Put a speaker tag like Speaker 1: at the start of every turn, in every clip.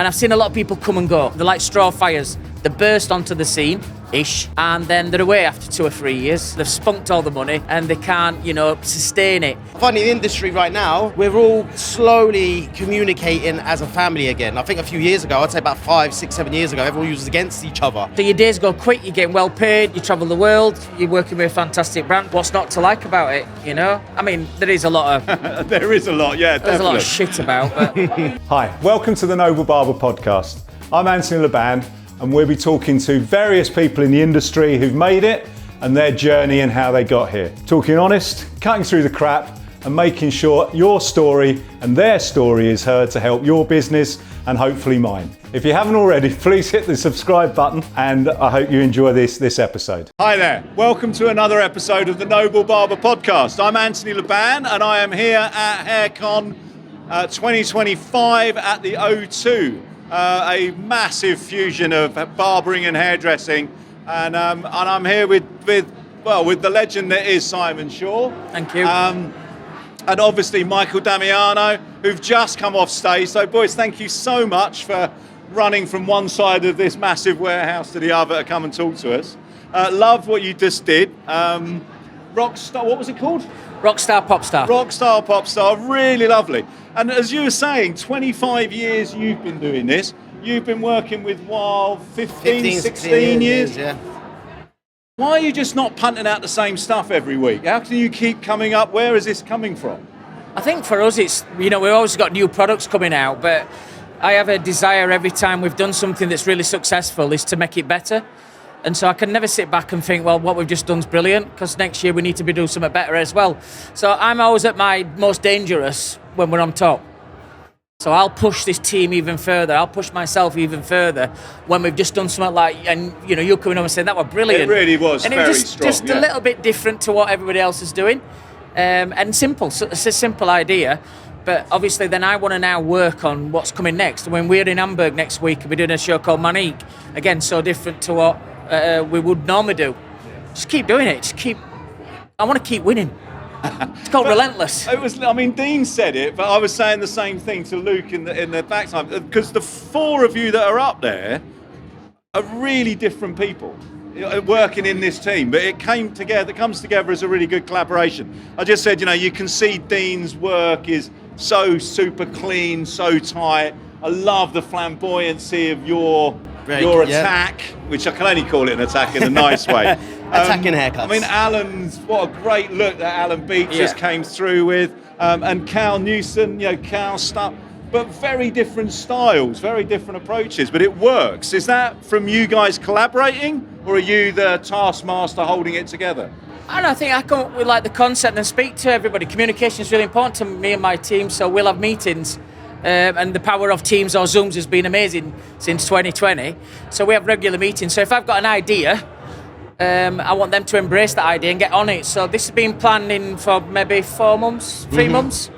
Speaker 1: And I've seen a lot of people come and go. They're like straw fires. They burst onto the scene-ish, and then they're away after 2 or 3 years. They've spunked all the money, and they can't, sustain it.
Speaker 2: Funny, the industry right now, we're all slowly communicating as a family again. I think a few years ago, I'd say about 5, 6, 7 years ago, everyone was against each other.
Speaker 1: So your days go quick, you're getting well paid, you travel the world, you're working with a fantastic brand. What's not to like about it, I mean, there is a lot of...
Speaker 3: There is a lot, yeah, definitely.
Speaker 1: There's a lot of shit about, but...
Speaker 3: Hi, welcome to the Noble Barber Podcast. I'm Anthony Laban, and we'll be talking to various people in the industry who've made it and their journey and how they got here. Talking honest, cutting through the crap, and making sure your story and their story is heard to help your business and hopefully mine. If you haven't already, please hit the subscribe button, and I hope you enjoy this episode. Hi there, welcome to another episode of the Noble Barber Podcast. I'm Anthony Laban, and I am here at Haircon 2025 at the O2. A massive fusion of barbering and hairdressing, and I'm here with the legend that is Simon Shaw.
Speaker 1: Thank you.
Speaker 3: And obviously Michael Damiano, who've just come off stage. So boys, thank you so much for running from one side of this massive warehouse to the other to come and talk to us. Love what you just did. Rockstar, what was it called?
Speaker 1: Rockstar Popstar.
Speaker 3: Rockstar Popstar, really lovely. And as you were saying, 25 years you've been doing this. You've been working with Wahl 15 16 years.
Speaker 2: Yeah.
Speaker 3: Why are you just not punting out the same stuff every week? How can you keep coming up? Where is this coming from?
Speaker 1: I think for us it's, we've always got new products coming out, but I have a desire every time we've done something that's really successful is to make it better. And so I can never sit back and think, well, what we've just done is brilliant, because next year we need to be doing something better as well. So I'm always at my most dangerous when we're on top. So I'll push this team even further. I'll push myself even further when we've just done something like, and you're coming on and saying that was brilliant.
Speaker 3: It really was,
Speaker 1: and
Speaker 3: very
Speaker 1: it was
Speaker 3: strong.
Speaker 1: Just a little bit different to what everybody else is doing, and simple. So it's a simple idea, but obviously then I want to now work on what's coming next. When we're in Hamburg next week, we're doing a show called Manique. Again, so different to what we would normally do. Just keep doing it. I want to keep winning. It's called relentless.
Speaker 3: Dean said it, but I was saying the same thing to Luke in the backside, because the four of you that are up there are really different people working in this team, but it comes together as a really good collaboration. I just said, you can see Dean's work is so super clean, so tight. I love the flamboyancy of your attack, which I can only call it an attack in a nice way.
Speaker 2: Attacking haircuts.
Speaker 3: Alan's, what a great look that Alan Beach just came through with, and Cal Newson, Cal stuff, but very different styles, very different approaches, but it works. Is that from you guys collaborating, or are you the taskmaster holding it together?
Speaker 1: I think I come up with the concept and speak to everybody. Communication is really important to me and my team, so we'll have meetings. And the power of Teams or Zooms has been amazing since 2020. So we have regular meetings. So if I've got an idea, I want them to embrace that idea and get on it. So this has been planning for maybe 4 months, 3 months.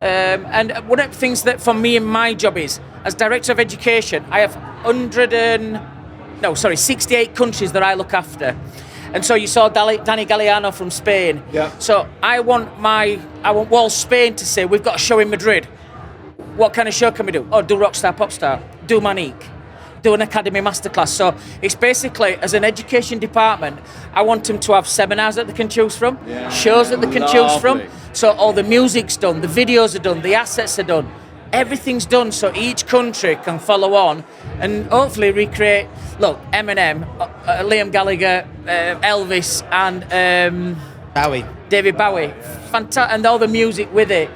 Speaker 1: And one of the things that for me and my job is, as Director of Education, I have 68 countries that I look after. And so you saw Danny Galliano from Spain.
Speaker 3: Yeah.
Speaker 1: So I want Wahl Spain to say, we've got a show in Madrid. What kind of show can we do? Do Rockstar Popstar, do Manique, do an Academy Masterclass. So it's basically, as an education department, I want them to have seminars that they can choose from, shows that they can choose from. So all the music's done, the videos are done, the assets are done, everything's done, so each country can follow on and hopefully recreate, look, Eminem, Liam Gallagher, Elvis, and David Bowie. Fantastic, and all the music with it.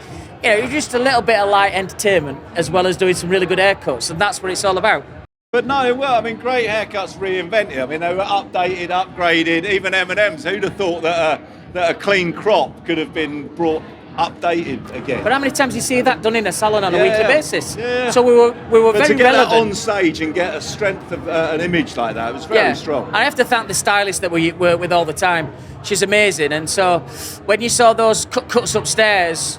Speaker 1: Just a little bit of light entertainment as well as doing some really good haircuts, and that's what it's all about.
Speaker 3: But no, great haircuts reinvented. They were updated, upgraded. Even M&M's. Who'd have thought that a clean crop could have been brought updated again?
Speaker 1: But how many times do you see that done in a salon on a weekly basis?
Speaker 3: Yeah.
Speaker 1: So we were
Speaker 3: but
Speaker 1: very
Speaker 3: to get
Speaker 1: relevant.
Speaker 3: that on stage and get a strength of an image like that, it was very strong.
Speaker 1: I have to thank the stylist that we work with all the time. She's amazing. And so when you saw those cuts upstairs,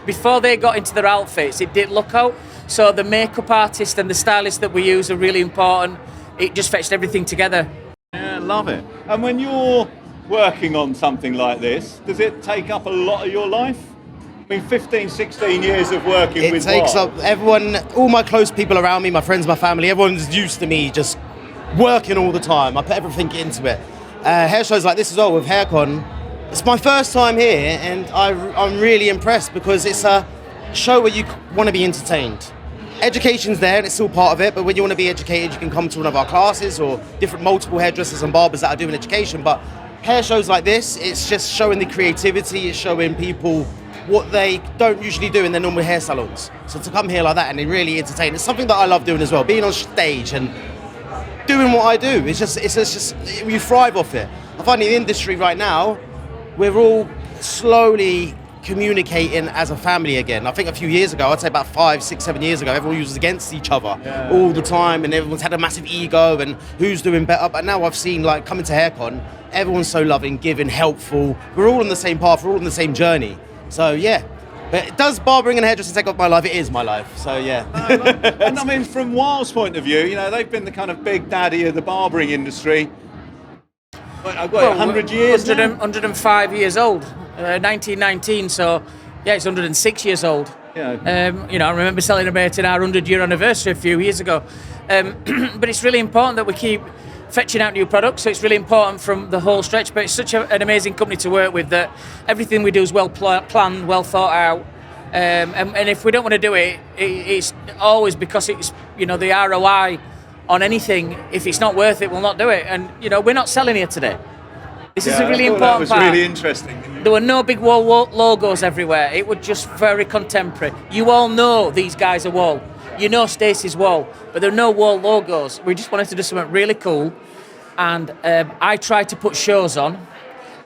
Speaker 1: before they got into their outfits, it did look out. So the makeup artist and the stylist that we use are really important. It just fetched everything together.
Speaker 3: Yeah, love it. And when you're working on something like this, does it take up a lot of your life? I mean, 15, 16 years of working with
Speaker 2: It takes
Speaker 3: Wahl.
Speaker 2: up everyone, all my close people around me, my friends, my family, everyone's used to me just working all the time. I put everything into it. Hair shows like this as well with Haircon. It's my first time here and I'm really impressed because it's a show where you want to be entertained. Education's there and it's still part of it, but when you want to be educated, you can come to one of our classes or different multiple hairdressers and barbers that are doing education. But hair shows like this, it's just showing the creativity, it's showing people what they don't usually do in their normal hair salons. So to come here like that and they really entertain, it's something that I love doing as well, being on stage and doing what I do. It's just you thrive off it. I find in the industry right now, we're all slowly communicating as a family again. I think a few years ago, I'd say about 5, 6, 7 years ago, everyone was against each other all the time and everyone's had a massive ego and who's doing better. But now I've seen, like, coming to Haircon, everyone's so loving, giving, helpful. We're all on the same path, we're all on the same journey. So yeah, but does barbering and hairdressing take off my life? It is my life, so yeah.
Speaker 3: And I mean, from Wahl's point of view, you know, they've been the kind of big daddy of the barbering industry. I've got 100 years
Speaker 1: 105 years old, 1919, so yeah, it's 106 years old.
Speaker 3: Yeah.
Speaker 1: You know, I remember celebrating our 100-year anniversary a few years ago. But it's really important that we keep fetching out new products, so it's really important from the whole stretch. But it's such an amazing company to work with that everything we do is well planned, well thought out. And if we don't want to do it, it's always because it's, you know, the ROI on anything. If it's not worth it, we'll not do it. And, you know, we're not selling here today. This is a really important
Speaker 3: that was
Speaker 1: part.
Speaker 3: really interesting.
Speaker 1: There were no big Wahl logos everywhere. It was just very contemporary. You all know these guys are Wahl. You know Stacey's Wahl, but there are no Wahl logos. We just wanted to do something really cool. And I try to put shows on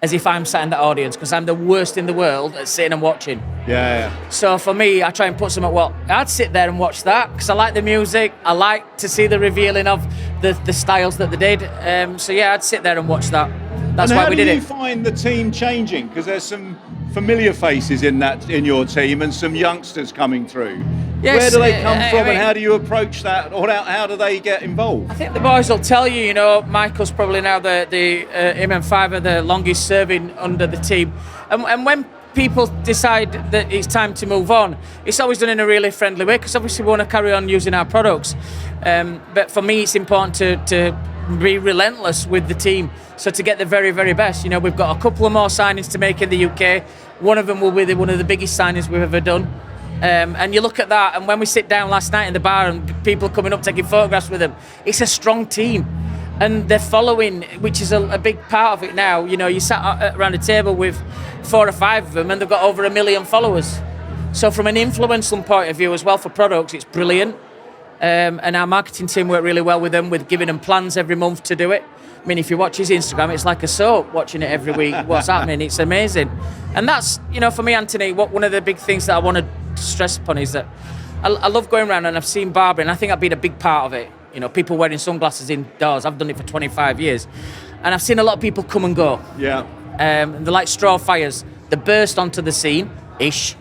Speaker 1: as if I'm sat in the audience because I'm the worst in the world at sitting and watching.
Speaker 3: Yeah.
Speaker 1: So for me, I try and put something, well, I'd sit there and watch that because I like the music. I like to see the revealing of the styles that they did. So yeah, I'd sit there and watch that. That's why we did it.
Speaker 3: How do you find the team changing? Because there's some familiar faces in your team and some youngsters coming through.
Speaker 1: Yes,
Speaker 3: where do they come from,
Speaker 1: I mean,
Speaker 3: and how do you approach that, or how do they get involved?
Speaker 1: I think the boys will tell you. You know, Michael's probably now him and Five are the longest serving under the team, and when people decide that it's time to move on, it's always done in a really friendly way because obviously we want to carry on using our products. But for me, it's important to be relentless with the team. So to get the very, very best, you know, we've got a couple of more signings to make in the UK. One of them will be one of the biggest signings we've ever done. And you look at that, and when we sit down last night in the bar and people coming up taking photographs with them, it's a strong team. And they're following, which is a big part of it now. You know, you sat around a table with 4 or 5 of them and they've got over 1 million followers. So from an influencer point of view as well for products, it's brilliant. And our marketing team work really well with them, with giving them plans every month to do it. I mean, if you watch his Instagram, it's like a soap watching it every week. What's happening? It's amazing. And that's, you know, for me, Anthony, one of the big things that I want to stress upon is that I love going around and I've seen barbering. I think I've been a big part of it. You know, people wearing sunglasses indoors. I've done it for 25 years. And I've seen a lot of people come and go.
Speaker 3: Yeah.
Speaker 1: They're like straw fires. They burst onto the scene-ish,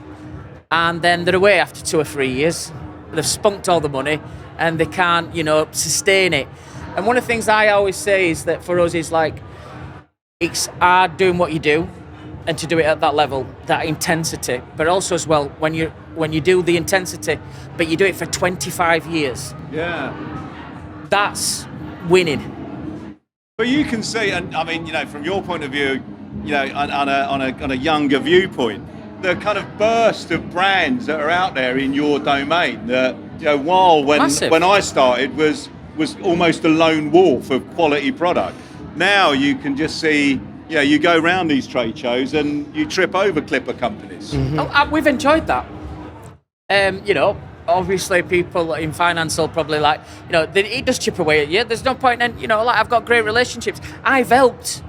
Speaker 1: and then they're away after 2 or 3 years. They've spunked all the money and they can't, you know, sustain it. And one of the things I always say is that for us is like, it's hard doing what you do and to do it at that level, that intensity, but also as well, when you do the intensity, but you do it for 25 years.
Speaker 3: Yeah.
Speaker 1: That's winning.
Speaker 3: But you can see, and I mean, you know, from your point of view, you know, on a younger viewpoint, the kind of burst of brands that are out there in your domain. That, you know, Wahl, when I started, was almost a lone wolf of quality product. Now you can just see, you know, you go around these trade shows and you trip over clipper companies.
Speaker 1: Mm-hmm. We've enjoyed that. You know, obviously people in finance will probably like, you know, it does chip away at you. There's no point in, you know, like I've got great relationships. I've helped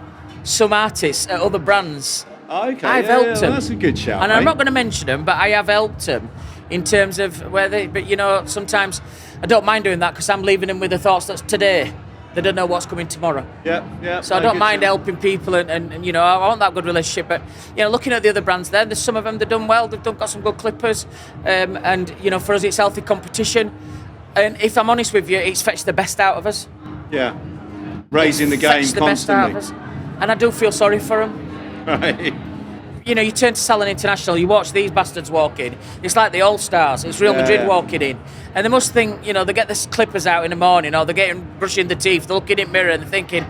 Speaker 1: some artists at other brands.
Speaker 3: Okay,
Speaker 1: I've helped them.
Speaker 3: That's a good shout.
Speaker 1: And I'm not going to mention them, but I have helped them in terms of where they, but you know, sometimes I don't mind doing that because I'm leaving them with the thoughts that's today. They don't know what's coming tomorrow.
Speaker 3: Yeah.
Speaker 1: So I don't mind helping people and you know, I want that good relationship. But, you know, looking at the other brands there's some of them, they've done well, got some good clippers. And, you know, for us, it's healthy competition. And if I'm honest with you, it's fetched the best out of us.
Speaker 3: Yeah. Raising the game
Speaker 1: fetched the
Speaker 3: constantly.
Speaker 1: best out of us. And I do feel sorry for them.
Speaker 3: Right.
Speaker 1: you know, you turn to Salon International, you watch these bastards walk in. It's like the All-Stars. It's Real Madrid walking in. And they must think, you know, they get the clippers out in the morning, or they're getting brushing the teeth, they're looking in the mirror and they're thinking,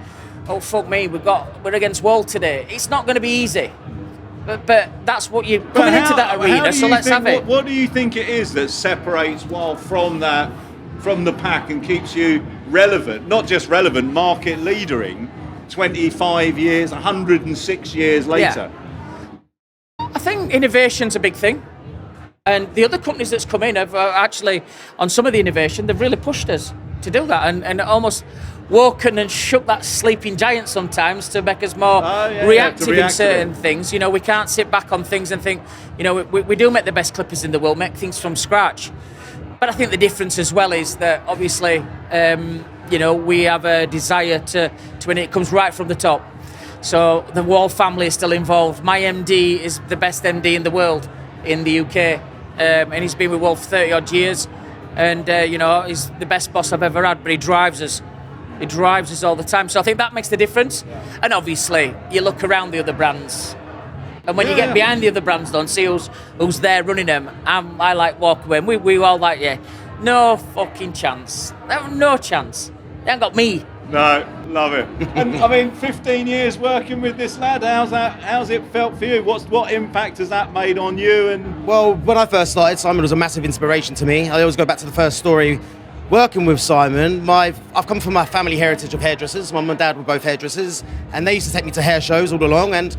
Speaker 1: oh, fuck me, we're against Wahl today. It's not going to be easy. But that's what you're coming into that arena, so let's have it.
Speaker 3: What do you think it is that separates Wahl from the pack and keeps you relevant, not just relevant, market leadering 25 years, 106 years later?
Speaker 1: Yeah. I think innovation's a big thing. And the other companies that's come in have actually, on some of the innovation, they've really pushed us to do that and almost woken and shook that sleeping giant sometimes to make us more reactive in certain things. You know, we can't sit back on things and think, you know, we do make the best clippers in the world, make things from scratch. But I think the difference as well is that obviously, you know, we have a desire to win. It comes right from the top. So the Wahl family is still involved. My MD is the best MD in the world in the UK. And he's been with Wahl for 30 odd years. And, you know, he's the best boss I've ever had, but he drives us. He drives us all the time. So I think that makes the difference. Yeah. And obviously, you look around the other brands. And when you get behind the other brands, don't see who's there running them. I like walk away. And we all like, no fucking chance. No chance. They ain't got me.
Speaker 3: No, love it. And I mean, 15 years working with this lad. How's it felt for you? What impact has that made on you? And
Speaker 2: well, when I first started, Simon was a massive inspiration to me. I always go back to the first story. Working with Simon, I've come from my family heritage of hairdressers. My mum and dad were both hairdressers, and they used to take me to hair shows all along. And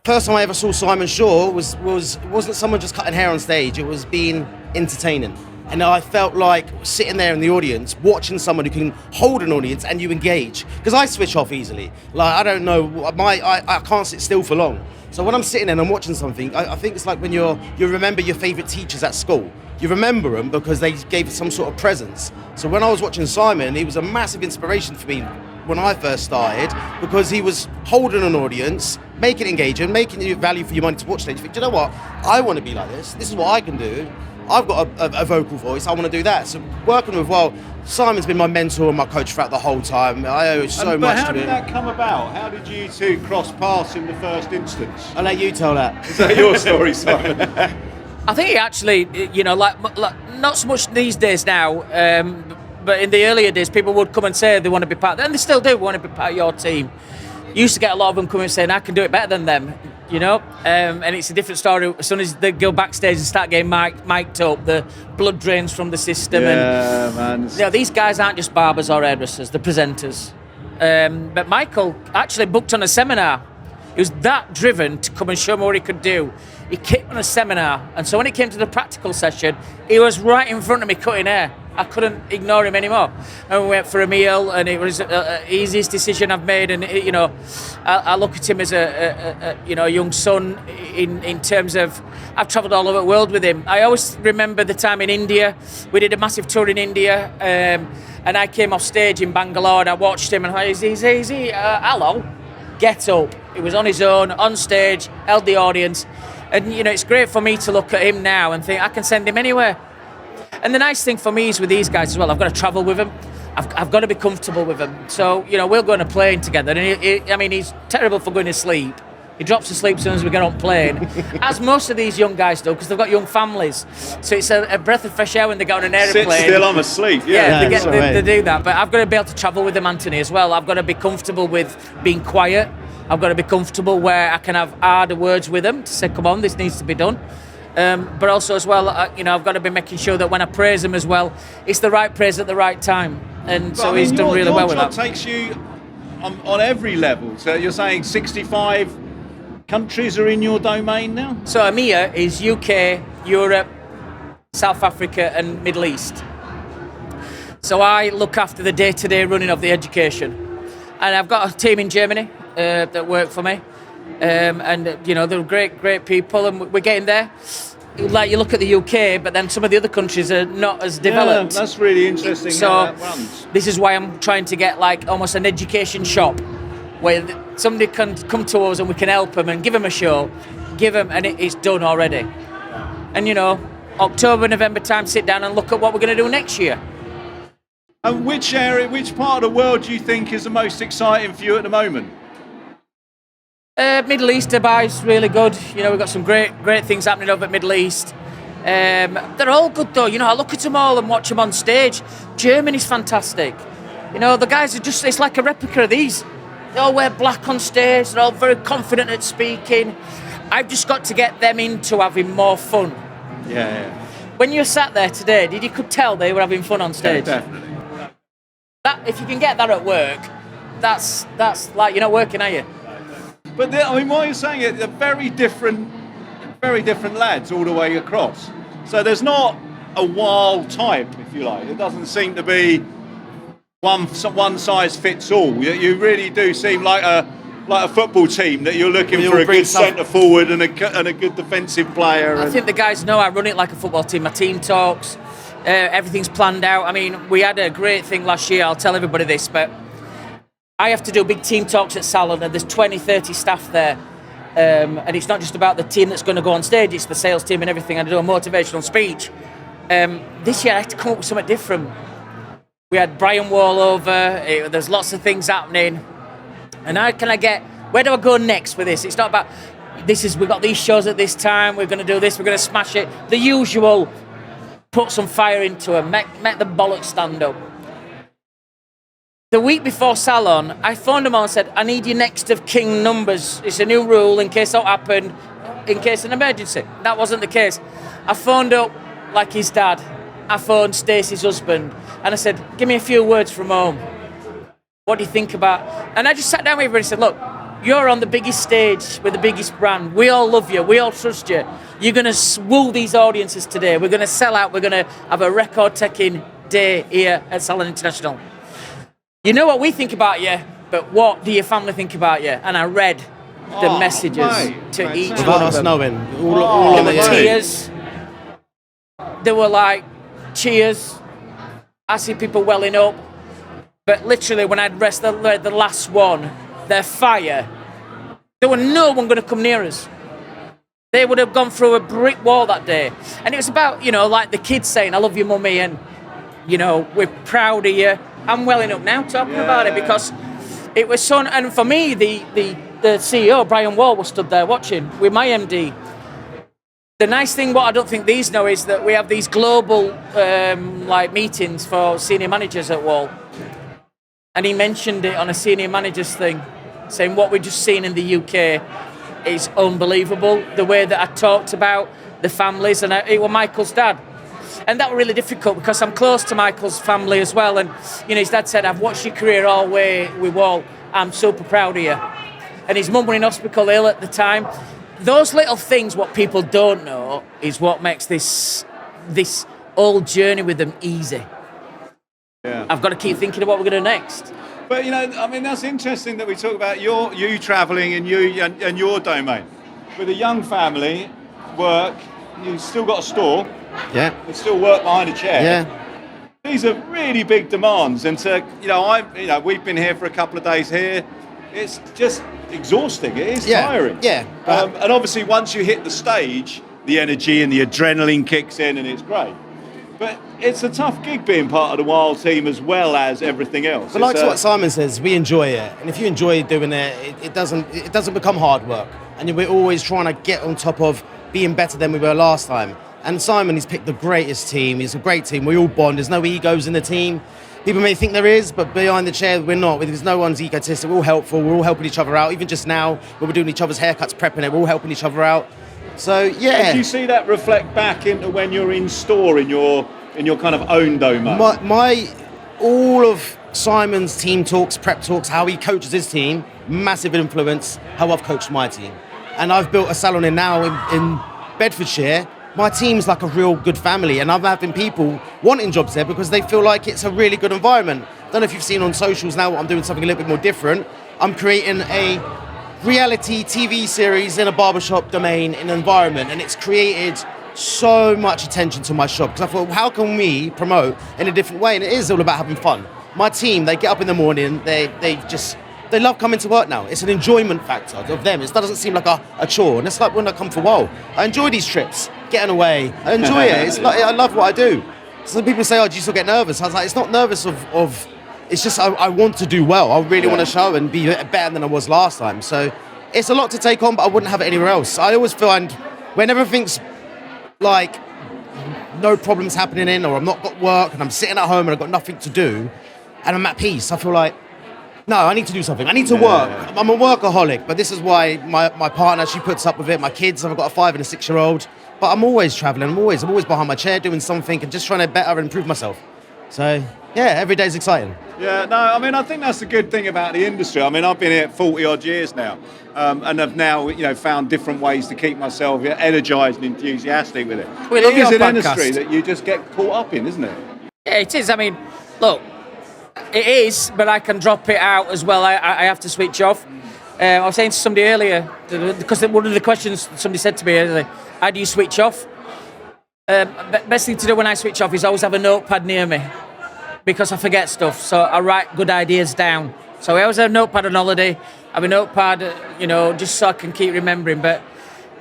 Speaker 2: first time I ever saw Simon Shaw it wasn't someone just cutting hair on stage. It was being entertaining. And I felt like sitting there in the audience, watching someone who can hold an audience and you engage. Because I switch off easily. Like, I don't know, I can't sit still for long. So when I'm sitting there and I'm watching something, I think it's like when you remember your favourite teachers at school. You remember them because they gave some sort of presence. So when I was watching Simon, he was a massive inspiration for me when I first started, because he was holding an audience, making it engaging, making you value for your money to watch stage. You think, do you know what? I want to be like this. This is what I can do. I've got a vocal voice. I want to do that. So working with Wahl, Simon's been my mentor and my coach throughout the whole time. I owe so much to him.
Speaker 3: But how did that come about? How did you two cross paths in the first instance?
Speaker 2: I'll let you tell that.
Speaker 3: Is that your story, Simon?
Speaker 1: I think it actually, you know, like not so much these days now, but in the earlier days, people would come and say they want to be part of it, and they still do want to be part of your team. You used to get a lot of them coming and saying, I can do it better than them, you know, and it's a different story. As soon as they go backstage and start getting mic'd up, the blood drains from the system.
Speaker 3: Yeah, man.
Speaker 1: You know, these guys aren't just barbers or hairdressers, they're presenters. But Michael actually booked on a seminar. He was that driven to come and show me what he could do. He came on a seminar, and so when it came to the practical session, he was right in front of me cutting hair. I couldn't ignore him anymore. And we went for a meal, and it was the easiest decision I've made. And you know, I look at him as a young son in terms of I've travelled all over the world with him. I always remember the time in India. We did a massive tour in India, and I came off stage in Bangalore, and I watched him, and I was easy, hello, get up. He was on his own, on stage, held the audience. And, you know, it's great for me to look at him now and think I can send him anywhere. And the nice thing for me is with these guys as well, I've got to travel with them. I've got to be comfortable with them. So, you know, we'll go on a plane together. And he's terrible for going to sleep. He drops asleep as soon as we get on plane, as most of these young guys do, because they've got young families. So it's a breath of fresh air when they go on an aeroplane.
Speaker 3: Sit still, I'm asleep.
Speaker 1: They do that. But I've got to be able to travel with them, Anthony, as well. I've got to be comfortable with being quiet. I've got to be comfortable where I can have harder words with them to say, come on, this needs to be done. But also as well, I've got to be making sure that when I praise them as well, it's the right praise at the right time. And so he's done really well with that.
Speaker 3: Your job takes you on every level. So you're saying 65 countries are in your domain now?
Speaker 1: So EMEA is UK, Europe, South Africa and Middle East. So I look after the day-to-day running of the education. And I've got a team in Germany that work for me. And, you know, they're great people, and we're getting there. Like, you look at the UK, but then some of the other countries are not as developed.
Speaker 3: Yeah, that's really interesting how that runs.
Speaker 1: This is why I'm trying to get, like, almost an education shop where somebody can come to us and we can help them and give them a show, and it's done already. And, you know, October, November time, sit down and look at what we're going to do next year.
Speaker 3: And which part of the world do you think is the most exciting for you at the moment?
Speaker 1: Middle East, Dubai's really good. You know, we've got some great things happening over at Middle East. They're all good though. You know, I look at them all and watch them on stage. Germany's fantastic. You know, the guys are just, it's like a replica of these. They all wear black on stage. They're all very confident at speaking. I've just got to get them into having more fun.
Speaker 3: Yeah.
Speaker 1: When you sat there today, you could tell they were having fun on stage?
Speaker 3: Yeah, definitely.
Speaker 1: That, if you can get that at work, that's like, you're not working, are you?
Speaker 3: But what you're saying is they're very different lads all the way across. So there's not a Wahl type, if you like. It doesn't seem to be one size fits all. You really do seem like a football team that you're looking for a good centre forward and a good defensive player.
Speaker 1: I think the guys know I run it like a football team. My team talks, everything's planned out. I mean, we had a great thing last year. I'll tell everybody this, but I have to do big team talks at Salon, and there's 20, 30 staff there. And it's not just about the team that's going to go on stage, it's the sales team and everything. I do a motivational speech. This year I had to come up with something different. We had Brian Wahl over, there's lots of things happening. And where do I go next with this? It's not about, we've got these shows at this time, we're going to do this, we're going to smash it. The usual, put some fire into them, make the bollocks stand up. The week before Salon, I phoned them all and said, I need your next of king numbers. It's a new rule in case that happened, in case of an emergency. That wasn't the case. I phoned up like his dad. I phoned Stacey's husband. And I said, give me a few words from home. What do you think about? And I just sat down with everybody and said, look, you're on the biggest stage with the biggest brand. We all love you. We all trust you. You're going to woo these audiences today. We're going to sell out. We're going to have a record-taking day here at Salon International. You know what we think about you, but what do your family think about you? And I read the messages to each
Speaker 2: Without
Speaker 1: one of
Speaker 2: us
Speaker 1: them.
Speaker 2: knowing.
Speaker 1: There were tears. There were like cheers. I see people welling up. But literally, when I'd read the last one, their fire, there were no one going to come near us. They would have gone through a brick wall that day. And it was about, you know, like the kids saying, I love you, mummy, and, you know, we're proud of you. I'm welling up now talking about it because it was so. And for me, the CEO, Brian Wahl, was stood there watching with my MD. The nice thing, what I don't think these know, is that we have these global meetings for senior managers at Wahl. And he mentioned it on a senior managers thing, saying what we've just seen in the UK is unbelievable. The way that I talked about the families, and it was Michael's dad. And that was really difficult because I'm close to Michael's family as well. And, you know, his dad said, I've watched your career all the way with Wahl. I'm super proud of you. And his mum was in hospital ill at the time. Those little things, what people don't know, is what makes this whole journey with them easy.
Speaker 3: Yeah.
Speaker 1: I've got to keep thinking of what we're going to do next.
Speaker 3: But, you know, I mean, that's interesting that we talk about you travelling and and your domain. With a young family, work, you've still got a store.
Speaker 2: Yeah.
Speaker 3: You still work behind a chair.
Speaker 2: Yeah.
Speaker 3: These are really big demands, and we've been here for a couple of days here. It's just exhausting. It is tiring.
Speaker 2: Yeah.
Speaker 3: And obviously, once you hit the stage, the energy and the adrenaline kicks in, and it's great. But it's a tough gig being part of the Wahl team as well as everything else.
Speaker 2: But like what Simon says, we enjoy it, and if you enjoy doing it, it doesn't become hard work, and we're always trying to get on top of being better than we were last time. And Simon, he's picked the greatest team. He's a great team. We all bond. There's no egos in the team. People may think there is, but behind the chair, we're not. There's no one's egotistic. We're all helpful. We're all helping each other out. Even just now, when we're doing each other's haircuts, prepping it, we're all helping each other out. So, yeah.
Speaker 3: And do you see that reflect back into when you're in store in your kind of own domain?
Speaker 2: All of Simon's team talks, prep talks, how he coaches his team, massive influence how I've coached my team. And I've built a salon in Bedfordshire. My team's like a real good family, and I'm having people wanting jobs there because they feel like it's a really good environment. I don't know if you've seen on socials now, I'm doing something a little bit more different. I'm creating a reality TV series in a barbershop domain in an environment, and it's created so much attention to my shop because I thought, how can we promote in a different way? And it is all about having fun. My team, they get up in the morning, they love coming to work now. It's an enjoyment factor of them. It doesn't seem like a chore. And it's like when I come for Wahl. I enjoy these trips, getting away. I enjoy it. It's like, I love what I do. Some people say, do you still get nervous? I was like, it's not nervous of it's just I want to do well. I really want to show and be better than I was last time. So it's a lot to take on, but I wouldn't have it anywhere else. I always find when everything's like no problems happening in, or I'm not got work and I'm sitting at home and I've got nothing to do and I'm at peace, I feel like, no, I need to do something. I need to work. I'm a workaholic, but this is why my partner, she puts up with it. My kids, I've got a 5 and a 6-year-old, but I'm always traveling. I'm always behind my chair doing something and just trying to better and improve myself. So yeah, every day's exciting.
Speaker 3: Yeah, no, I mean, I think that's the good thing about the industry. I mean, I've been here 40 odd years now, and I've now, found different ways to keep myself energized and enthusiastic with it. It is an industry that you just get caught up in, isn't it?
Speaker 1: Yeah, it is. I mean, look, it is, but I can drop it out as well. I have to switch off. I was saying to somebody earlier, because one of the questions somebody said to me earlier, how do you switch off? Best thing to do when I switch off is always have a notepad near me, because I forget stuff, so I write good ideas down. So I always have a notepad on holiday, have a notepad, just so I can keep remembering. But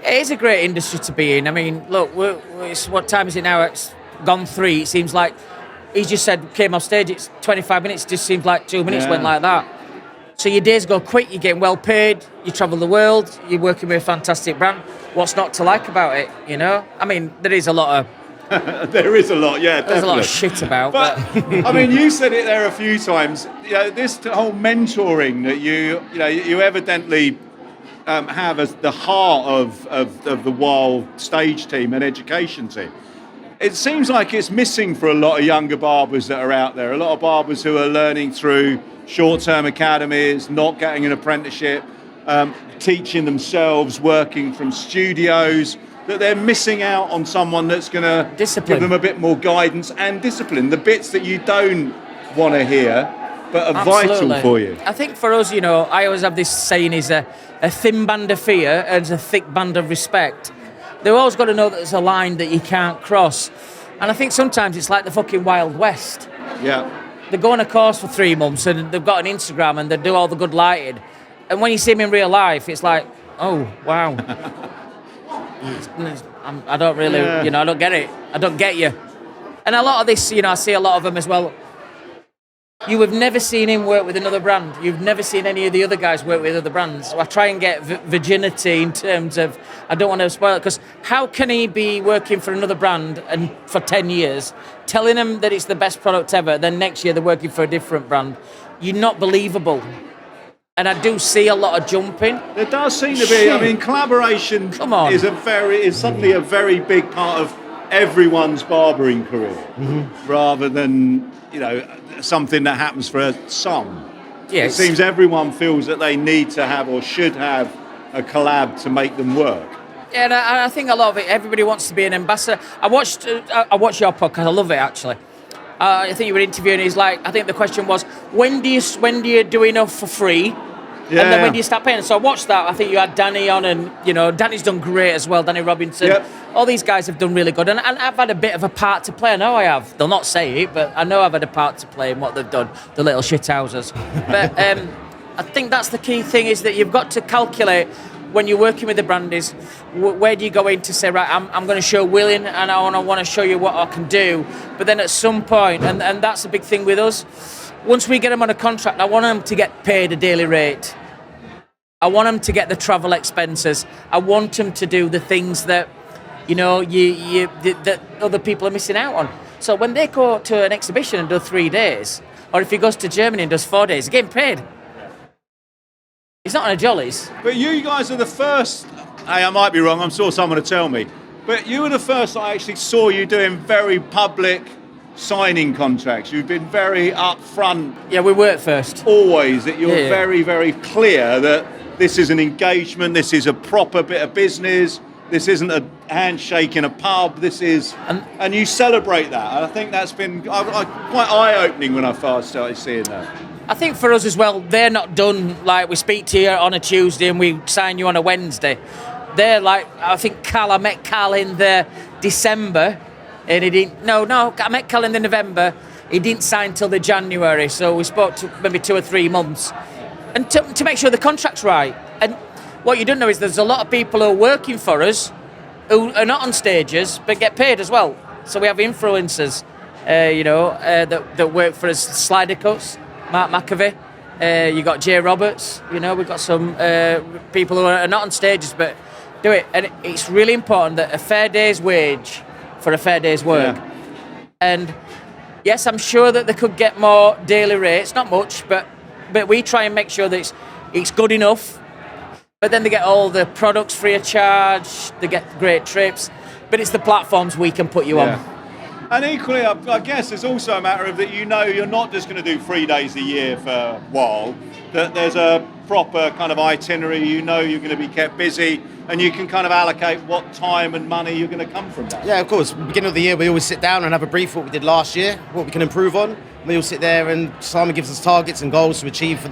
Speaker 1: it is a great industry to be in. I mean, look, what time is it now? It's gone 3. It seems like, he just said, came off stage, it's 25 minutes, just seems like 2 minutes went like that. So your days go quick, you're getting well paid, you travel the world, you're working with a fantastic brand. What's not to like about it, I mean, there is a lot of...
Speaker 3: There is a lot, yeah,
Speaker 1: There's
Speaker 3: definitely.
Speaker 1: a lot of shit about.
Speaker 3: But I mean, you said it there a few times. This whole mentoring that you evidently have as the heart of the Wahl stage team and education team. It seems like it's missing for a lot of younger barbers that are out there. A lot of barbers who are learning through short-term academies, not getting an apprenticeship, teaching themselves, working from studios. That they're missing out on someone that's going to give them a bit more guidance and discipline. The bits that you don't want to hear, but are vital for you.
Speaker 1: I think for us, I always have this saying is a thin band of fear and a thick band of respect. They've always got to know that there's a line that you can't cross. And I think sometimes it's like the fucking Wild West.
Speaker 3: Yeah.
Speaker 1: They go on a course for 3 months and they've got an Instagram and they do all the good lighting. And when you see them in real life, it's like, oh, wow. I don't really, I don't get it. I don't get you. And a lot of this, I see a lot of them as well. You have never seen him work with another brand. You've never seen any of the other guys work with other brands. So I try and get virginity in terms of, I don't want to spoil it, because how can he be working for another brand and for 10 years, telling them that it's the best product ever, then next year they're working for a different brand? You're not believable. And I do see a lot of jumping.
Speaker 3: There does seem to be. I mean, collaboration is suddenly a very big part of everyone's barbering career, rather than something that happens for some. Yes. It seems everyone feels that they need to have or should have a collab to make them work.
Speaker 1: Yeah, and I think a lot of it. Everybody wants to be an ambassador. I watched your podcast. I love it actually. I think you were interviewing. He's like, I think the question was, when do you do enough for free? Yeah. And then when do you start paying? So I watched that. I think you had Danny on, and Danny's done great as well. Danny Robinson. Yep. All these guys have done really good, and I've had a bit of a part to play. I know I have. They'll not say it, but I know I've had a part to play in what they've done. The little shithouses. But I think that's the key thing, is that you've got to calculate when you're working with the brand is where do you go in to say, right, I'm going to show willing and I want to show you what I can do. But then at some point, and that's a big thing with us, once we get them on a contract, I want them to get paid a daily rate. I want them to get the travel expenses. I want them to do the things that, that other people are missing out on. So when they go to an exhibition and do 3 days, or if he goes to Germany and does 4 days, he's getting paid. He's not on a jollies.
Speaker 3: But you guys are the first, I might be wrong, I'm sure someone will tell me, but you were the first I actually saw you doing very public signing contracts. You've been very upfront.
Speaker 1: Yeah, we work first.
Speaker 3: Always, that you're very, very clear that this is an engagement, this is a proper bit of business, this isn't a handshake in a pub, this is, and you celebrate that. And I think that's been quite eye-opening when I first started seeing that.
Speaker 1: I think for us as well, they're not done like we speak to you on a Tuesday and we sign you on a Wednesday. They're like, I think I met Carl in the December and he didn't, I met Carl in the November, he didn't sign till the January, so we spoke to maybe 2 or 3 months. And to make sure the contract's right. And what you don't know is there's a lot of people who are working for us who are not on stages but get paid as well. So we have influencers, that work for us, Slider Cuts, Mark McAvey, You got Jay Roberts. You know, we've got some people who are not on stages but do it, and it's really important that a fair day's wage for a fair day's work.
Speaker 3: Yeah.
Speaker 1: And yes, I'm sure that they could get more daily rates, not much, but we try and make sure that it's good enough. But then they get all the products free of charge, they get great trips, but it's the platforms we can put you on.
Speaker 3: And equally, I guess it's also a matter of that you know you're not just going to do 3 days a year for Wahl, that there's a proper kind of itinerary, you know you're going to be kept busy, and you can kind of allocate what time and money you're going to come from that.
Speaker 2: Yeah, of course. Beginning of the year, we always sit down and have a brief what we did last year, what we can improve on. We all sit there and Simon gives us targets and goals to achieve for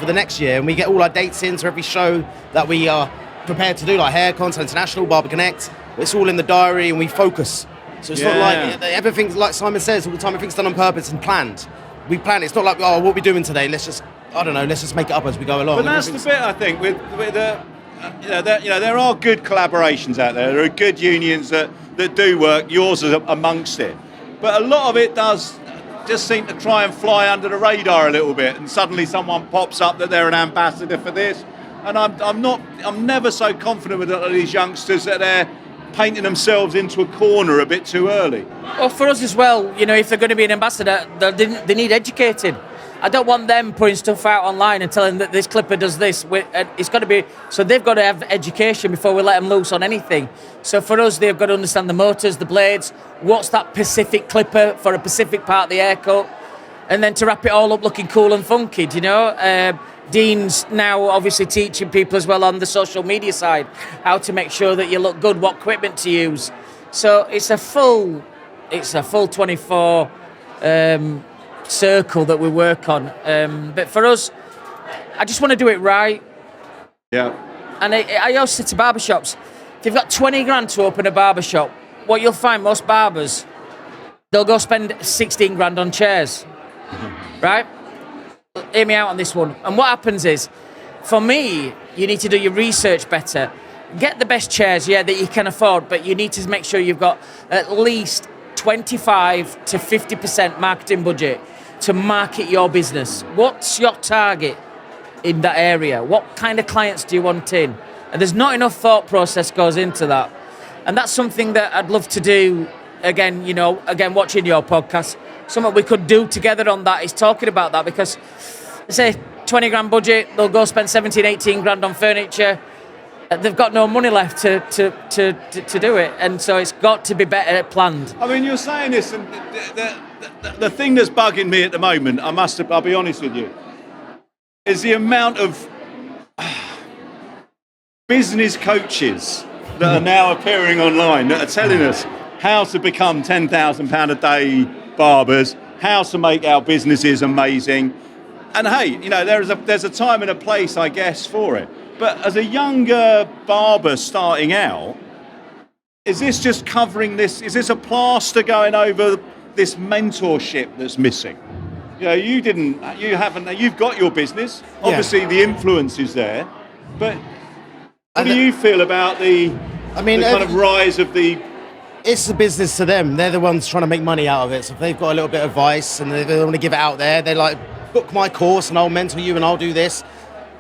Speaker 2: the next year, and we get all our dates into every show that we are prepared to do, like Haircon, International, Barber Connect. It's all in the diary and we focus. So it's not like everything's like Simon says all the time, everything's done on purpose and planned. We plan. It's not like, oh, what are we doing today? Let's just make it up as we go along.
Speaker 3: But that's the bit, I think, with there are good collaborations out there. There are good unions that do work. Yours is amongst it. But a lot of it does just seem to try and fly under the radar a little bit, and suddenly someone pops up that they're an ambassador for this. And I'm never so confident with these youngsters that they're painting themselves into a corner a bit too early.
Speaker 1: Well, for us as well, you know, if they're going to be an ambassador, they need educating. I don't want them putting stuff out online and telling that this clipper does this. It's got to be, so they've got to have education before we let them loose on anything. So for us, they've got to understand the motors, the blades, what's that specific clipper for a specific part of the haircut, and then to wrap it all up looking cool and funky, do you know? Dean's now obviously teaching people as well on the social media side how to make sure that you look good, what equipment to use. So it's a full 24 circle that we work on. But for us, I just want to do it right.
Speaker 3: Yeah.
Speaker 1: And I always say to barbershops, if you've got 20 grand to open a barbershop, what you'll find most barbers, they'll go spend 16 grand on chairs, right? Hear me out on this one. And what happens is, for me, you need to do your research better. Get the best chairs, that you can afford, but you need to make sure you've got at least 25 to 50% marketing budget to market your business. What's your target in that area? What kind of clients do you want in? And there's not enough thought process goes into that. And that's something that I'd love to do, again, watching your podcast. Something we could do together on that is talking about that, because say 20 grand budget, they'll go spend 17, 18 grand on furniture. They've got no money left to do it, and so it's got to be better planned.
Speaker 3: I mean, you're saying this, and the thing that's bugging me at the moment, I'll be honest with you, is the amount of business coaches that are now appearing online that are telling us how to become £10,000 a day barbers, how to make our businesses amazing. And hey, there's a time and a place, I guess, for it. But as a younger barber starting out, is this just covering this? Is this a plaster going over this mentorship that's missing? You've got your business. Obviously, the influence is there. But what do you feel about the kind of rise of the...
Speaker 2: It's a business to them. They're the ones trying to make money out of it. So if they've got a little bit of advice and they want to give it out there, they're like, book my course and I'll mentor you and I'll do this.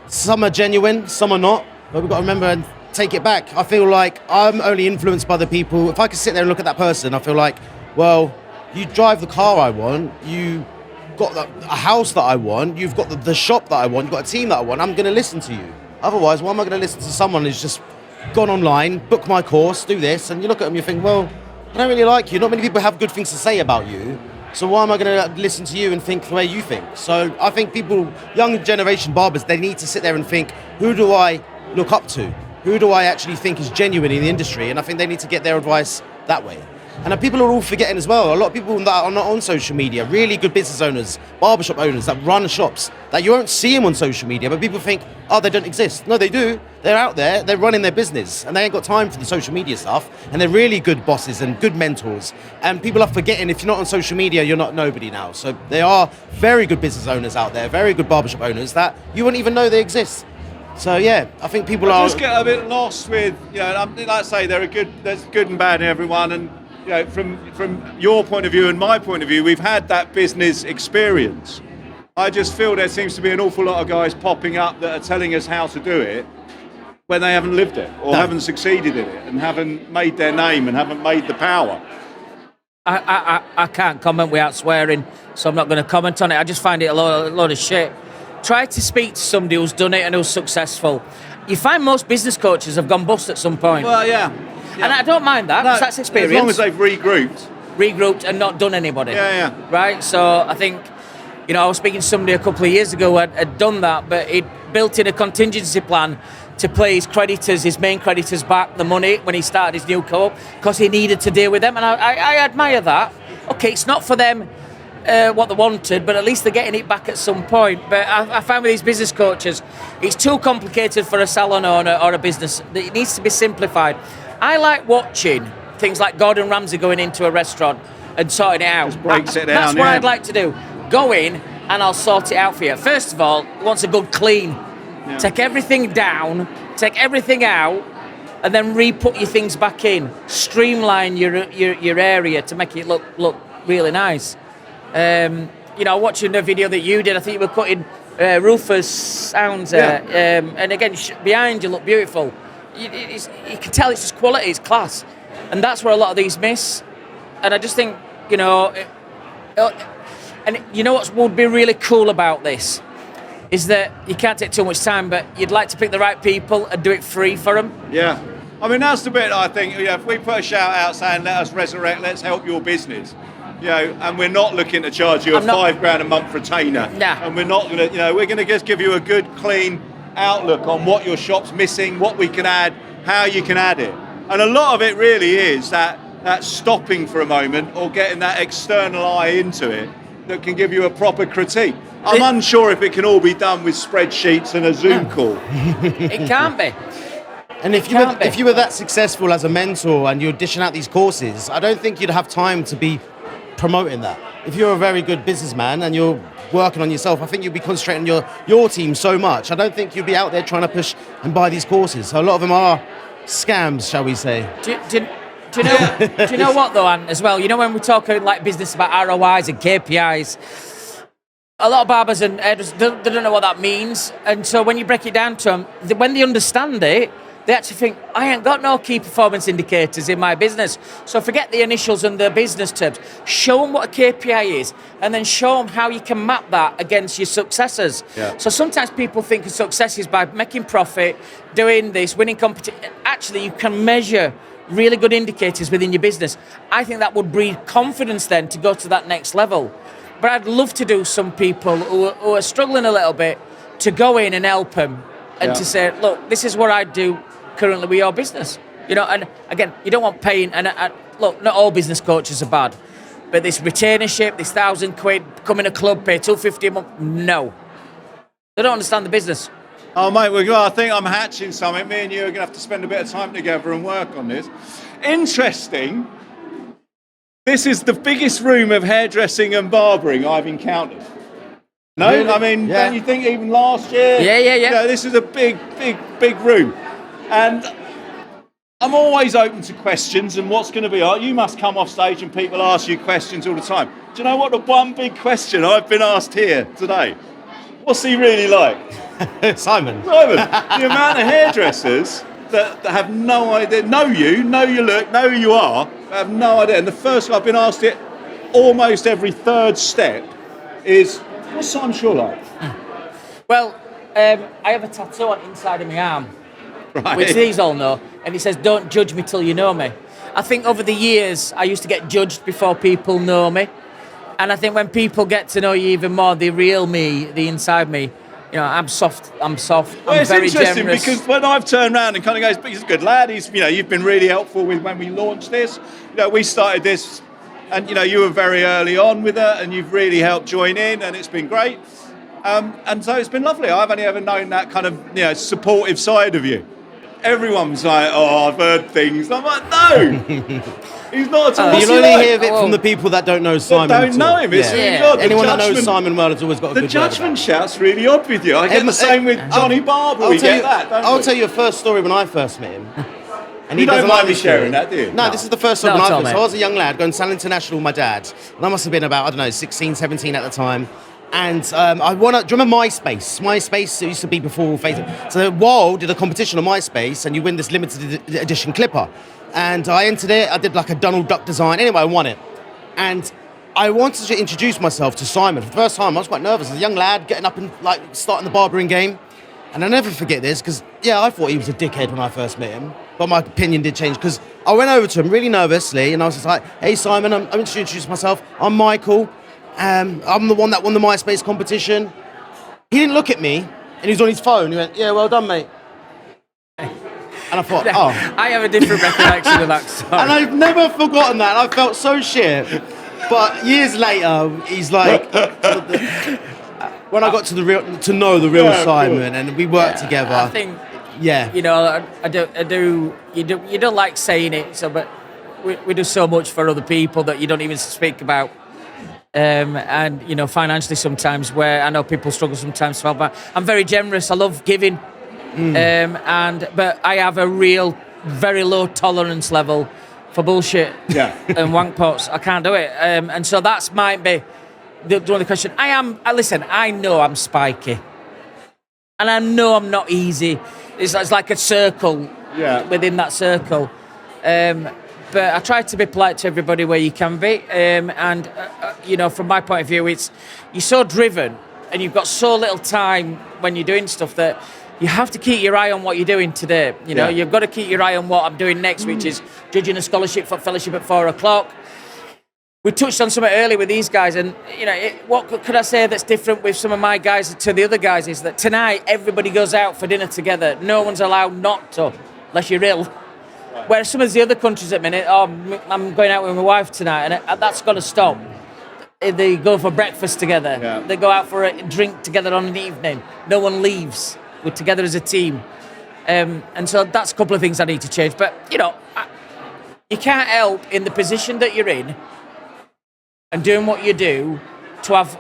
Speaker 2: Some are genuine, some are not. But we've got to remember and take it back. I feel like I'm only influenced by the people. If I could sit there and look at that person, I feel like, well, you drive the car I want, you got a house that I want, you've got the shop that I want, you've got a team that I want, I'm going to listen to you. Otherwise, why am I going to listen to someone who's just gone online, book my course, do this, and you look at them, you think, well, I don't really like you. Not many people have good things to say about you. So why am I going to listen to you and think the way you think? So I think people, young generation barbers, they need to sit there and think, who do I look up to? Who do I actually think is genuine in the industry? And I think they need to get their advice that way. And people are all forgetting as well. A lot of people that are not on social media, really good business owners, barbershop owners that run shops, that you won't see them on social media, but people think, oh, they don't exist. No, they do. They're out there, they're running their business, and they ain't got time for the social media stuff. And they're really good bosses and good mentors. And people are forgetting, if you're not on social media, you're not nobody now. So there are very good business owners out there, very good barbershop owners that you wouldn't even know they exist. So yeah, I think people are...
Speaker 3: just get a bit lost with, like I say, there's good and bad in everyone, and from your point of view and my point of view, we've had that business experience. I just feel there seems to be an awful lot of guys popping up that are telling us how to do it when they haven't lived it or haven't succeeded in it and haven't made their name and haven't made the power.
Speaker 1: I can't comment without swearing, so I'm not going to comment on it. I just find it a load of shit. Try to speak to somebody who's done it and who's successful. You find most business coaches have gone bust at some point.
Speaker 3: Well, yeah.
Speaker 1: And I don't mind that, because that's experience.
Speaker 3: As long as they've regrouped
Speaker 1: And not done anybody.
Speaker 3: Yeah.
Speaker 1: Right? So I think, I was speaking to somebody a couple of years ago who had done that, but he'd built in a contingency plan to pay his main creditors back the money when he started his new co-op, because he needed to deal with them. And I admire that. Okay, it's not for them what they wanted, but at least they're getting it back at some point. But I find with these business coaches, it's too complicated for a salon owner or a business. It needs to be simplified. I like watching things like Gordon Ramsay going into a restaurant and sorting it out.
Speaker 3: Just breaks it down.
Speaker 1: That's what I'd like to do. Go in and I'll sort it out for you. First of all, he wants a good clean. Yeah. Take everything down, take everything out, and then re-put your things back in. Streamline your area to make it look really nice. Watching the video that you did, I think you were cutting roofers' sounds, and again, behind you look beautiful. You can tell it's just quality, it's class, and that's where a lot of these miss. And I just think, and you know what would be really cool about this is that you can't take too much time, but you'd like to pick the right people and do it free for them.
Speaker 3: Yeah, I mean that's the bit I think. If we put a shout out saying "Let us resurrect, let's help your business," and we're not looking to charge you $5,000 a month retainer.
Speaker 1: Nah. And
Speaker 3: we're not going to, we're going to just give you a good, clean outlook on what your shop's missing, what we can add, how you can add it. And a lot of it really is that stopping for a moment or getting that external eye into it that can give you a proper critique. I'm unsure if it can all be done with spreadsheets and a Zoom call.
Speaker 1: It can't be.
Speaker 2: And if you were that successful as a mentor and you're dishing out these courses, I don't think you'd have time to be promoting that. If you're a very good businessman and you're working on yourself, I think you'd be concentrating on your team so much. I don't think you'd be out there trying to push and buy these courses. So a lot of them are scams, shall we say. Do you know what though, Ant, as well? When we're talking like business about ROIs and KPIs, a lot of barbers and hairdressers, they don't know what that means. And so when you break it down to them, when they understand it, they actually think, I ain't got no key performance indicators in my business. So forget the initials and the business terms. Show them what a KPI is, and then show them how you can map that against your successes. Yeah. So sometimes people think of success is by making profit, doing this, winning competition. Actually, you can measure really good indicators within your business. I think that would breed confidence then to go to that next level. But I'd love to do some people who are struggling a little bit to go in and help them and to say, look, this is what I do currently with your business. And again, you don't want paying, and look, not all business coaches are bad, but this retainership, this £1,000, come in a club, pay $250 a month, no. They don't understand the business.
Speaker 3: Oh mate, I think I'm hatching something. Me and you are going to have to spend a bit of time together and work on this. Interesting. This is the biggest room of hairdressing and barbering I've encountered. No, really? I mean, don't you think even last year?
Speaker 1: Yeah.
Speaker 3: This is a big room. And I'm always open to questions and what's going to be. You must come off stage and people ask you questions all the time. Do you know what the one big question I've been asked here today? What's he really like?
Speaker 2: Simon.
Speaker 3: The amount of hairdressers that have no idea, know you look, know who you are, but have no idea. And the first I've been asked it almost every third step is, what's Simon Shaw like?
Speaker 1: Well, I have a tattoo on the inside of my arm, which these all know, and it says, don't judge me till you know me. I think over the years, I used to get judged before people know me. And I think when people get to know you even more, the real me, the inside me, I'm soft,
Speaker 3: well,
Speaker 1: I'm
Speaker 3: it's
Speaker 1: very
Speaker 3: interesting
Speaker 1: generous.
Speaker 3: Because when I've turned around and kind of goes, but he's a good lad, you've been really helpful with when we launched this. We started this and, you were very early on with it and you've really helped join in and it's been great. And so it's been lovely. I've only ever known that kind of, supportive side of you. Everyone's like, oh, I've heard things. I'm like, no. He's not at all.
Speaker 2: You'll only hear of it from the people that don't know Simon.
Speaker 3: Don't know him. It's really odd.
Speaker 2: Anyone that knows Simon well has always got a good word.
Speaker 3: The judgment shout's really odd with you. I get the same with Johnny Barber.
Speaker 2: I'll tell you a first story when I first met him. And
Speaker 3: you don't mind me sharing that, do you?
Speaker 2: No, this is the first time when I was a young lad going to Sal International with my dad. And I must have been about, 16, 17 at the time. And I want to. Do you remember MySpace? MySpace, it used to be before Facebook. So Wahl did a competition on MySpace, and you win this limited edition clipper. And I entered it. I did like a Donald Duck design. Anyway, I won it. And I wanted to introduce myself to Simon. For the first time, I was quite nervous as a young lad getting up and like starting the barbering game. And I'll never forget this because, yeah, I thought he was a dickhead when I first met him. But my opinion did change because I went over to him really nervously and I was just like, hey, Simon, I'm going to introduce myself. I'm Michael. I'm the one that won the MySpace competition. He didn't look at me and he was on his phone. He went, yeah, well done, mate. And I thought, oh.
Speaker 1: I have a different recollection of that story.
Speaker 2: And I've never forgotten that. I felt so shit. But years later, he's like, when I got to know the real Simon, and we worked together.
Speaker 1: I think, you know, you don't like saying it, so but we do so much for other people that you don't even speak about. And you know, financially sometimes, where I know people struggle sometimes to help, but I'm very generous. I love giving, but I have a real very low tolerance level for bullshit and wank pots. I can't do it, and so that's might be the one question. Listen, I know I'm spiky, and I know I'm not easy. It's like a circle within that circle. But I try to be polite to everybody where you can be. And you know, from my point of view, you're so driven and you've got so little time when you're doing stuff that you have to keep your eye on what you're doing today. You know, you've got to keep your eye on what I'm doing next, which is judging a scholarship for fellowship at 4:00. We touched on something earlier with these guys, and you know, what could I say that's different with some of my guys to the other guys is that tonight everybody goes out for dinner together. No one's allowed not to, unless you're ill. Whereas some of the other countries at the minute, I'm going out with my wife tonight, and that's got to stop. They go for breakfast together. Yeah. They go out for a drink together on an evening. No one leaves. We're together as a team. And so that's a couple of things I need to change. But, you know, you can't help in the position that you're in and doing what you do to have...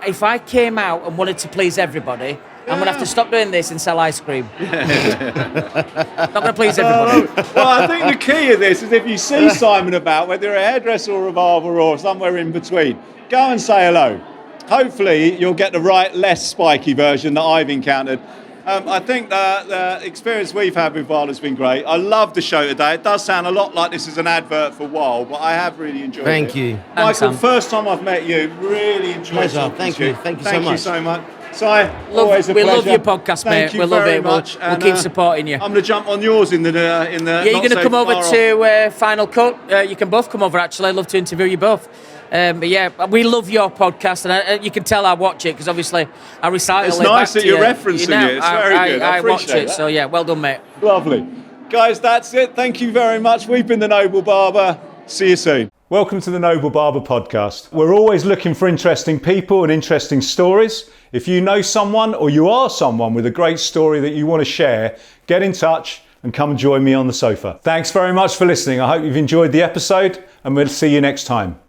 Speaker 1: if I came out and wanted to please everybody... I'm going to have to stop doing this and sell ice cream. Not going to please everybody.
Speaker 3: Well, I think the key of this is if you see Simon about, whether you're a hairdresser or a barber or somewhere in between, go and say hello. Hopefully you'll get the right, less spiky version that I've encountered. I think the experience we've had with Wahl has been great. I love the show today. It does sound a lot like this is an advert for Wahl, but I have really enjoyed it.
Speaker 2: Thank you.
Speaker 3: Michael, first time I've met you, really enjoyed it.
Speaker 2: Thank you. Thank you so much.
Speaker 3: Si, always a pleasure.
Speaker 1: We love your podcast, mate. We love it. We'll keep supporting you.
Speaker 3: I'm going to jump on yours in the. Yeah,
Speaker 1: you're going to come over to Final Cut. You can both come over. Actually, I'd love to interview you both. But yeah, we love your podcast, and you can tell I watch it because obviously I recite.
Speaker 3: It's nice that you're referencing it. It's very good.
Speaker 1: I watch it. So yeah, well done, mate.
Speaker 3: Lovely, guys. That's it. Thank you very much. We've been the Noble Barber. See you soon. Welcome to the Noble Barber Podcast. We're always looking for interesting people and interesting stories. If you know someone or you are someone with a great story that you want to share, get in touch and come and join me on the sofa. Thanks very much for listening. I hope you've enjoyed the episode and we'll see you next time.